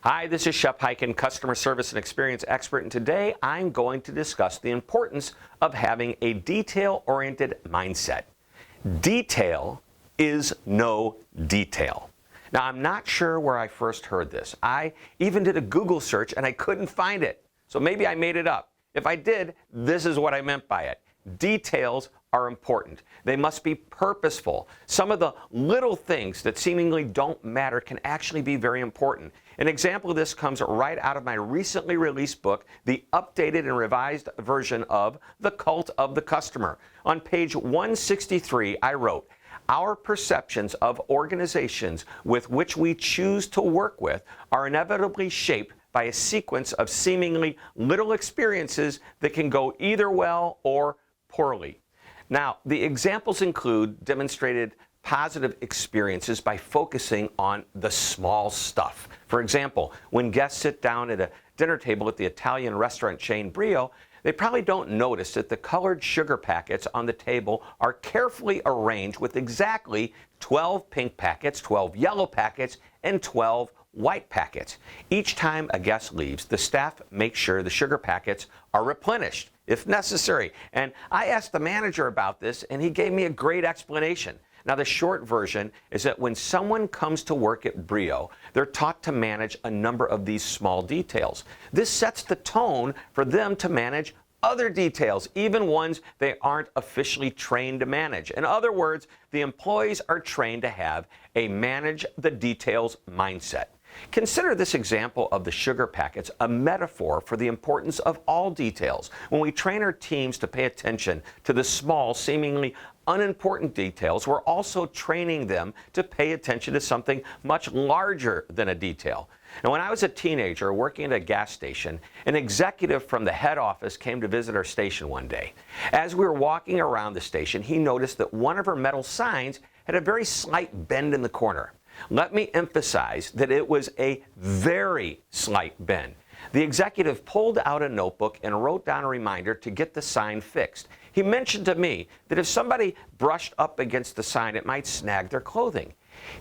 Hi, this is Shep Hyken, customer service and experience expert, and today I'm going to discuss the importance of having a detail-oriented mindset. Detail is no detail. Now, I'm not sure where I first heard this. I even did a Google search and I couldn't find it. So maybe I made it up. If I did, this is what I meant by it. Details are important. They must be purposeful. Some of the little things that seemingly don't matter can actually be very important. An example of this comes right out of my recently released book, the updated and revised version of The Cult of the Customer. On page 163, I wrote, "Our perceptions of organizations with which we choose to work with are inevitably shaped by a sequence of seemingly little experiences that can go either well or poorly." Now, the examples include demonstrated positive experiences by focusing on the small stuff. For example, when guests sit down at a dinner table at the Italian restaurant chain Brio, they probably don't notice that the colored sugar packets on the table are carefully arranged with exactly 12 pink packets, 12 yellow packets, and 12 white packets. Each time a guest leaves, the staff makes sure the sugar packets are replenished if necessary. And I asked the manager about this, and he gave me a great explanation. Now, the short version is that when someone comes to work at Brio, they're taught to manage a number of these small details. This sets the tone for them to manage other details, even ones they aren't officially trained to manage. In other words, the employees are trained to have a manage the details mindset. Consider this example of the sugar packets a metaphor for the importance of all details. When we train our teams to pay attention to the small, seemingly unimportant details, we're also training them to pay attention to something much larger than a detail. Now, when I was a teenager working at a gas station, an executive from the head office came to visit our station one day. As we were walking around the station, he noticed that one of our metal signs had a very slight bend in the corner. Let me emphasize that it was a very slight bend. The executive pulled out a notebook and wrote down a reminder to get the sign fixed. He mentioned to me that if somebody brushed up against the sign, it might snag their clothing.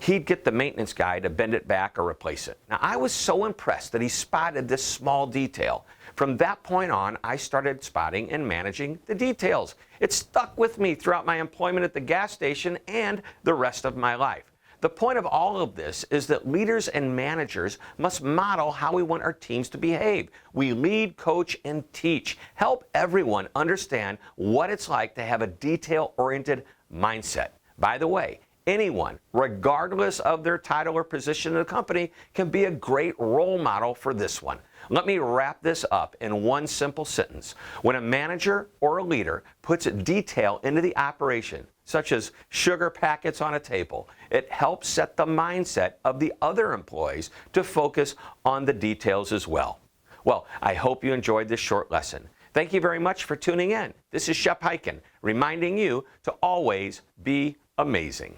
He'd get the maintenance guy to bend it back or replace it. Now, I was so impressed that he spotted this small detail. From that point on, I started spotting and managing the details. It stuck with me throughout my employment at the gas station and the rest of my life. The point of all of this is that leaders and managers must model how we want our teams to behave. We lead, coach, and teach. Help everyone understand what it's like to have a detail-oriented mindset. By the way, anyone, regardless of their title or position in the company, can be a great role model for this one. Let me wrap this up in one simple sentence. When a manager or a leader puts detail into the operation, such as sugar packets on a table, it helps set the mindset of the other employees to focus on the details as well. Well, I hope you enjoyed this short lesson. Thank you very much for tuning in. This is Shep Hyken, reminding you to always be amazing.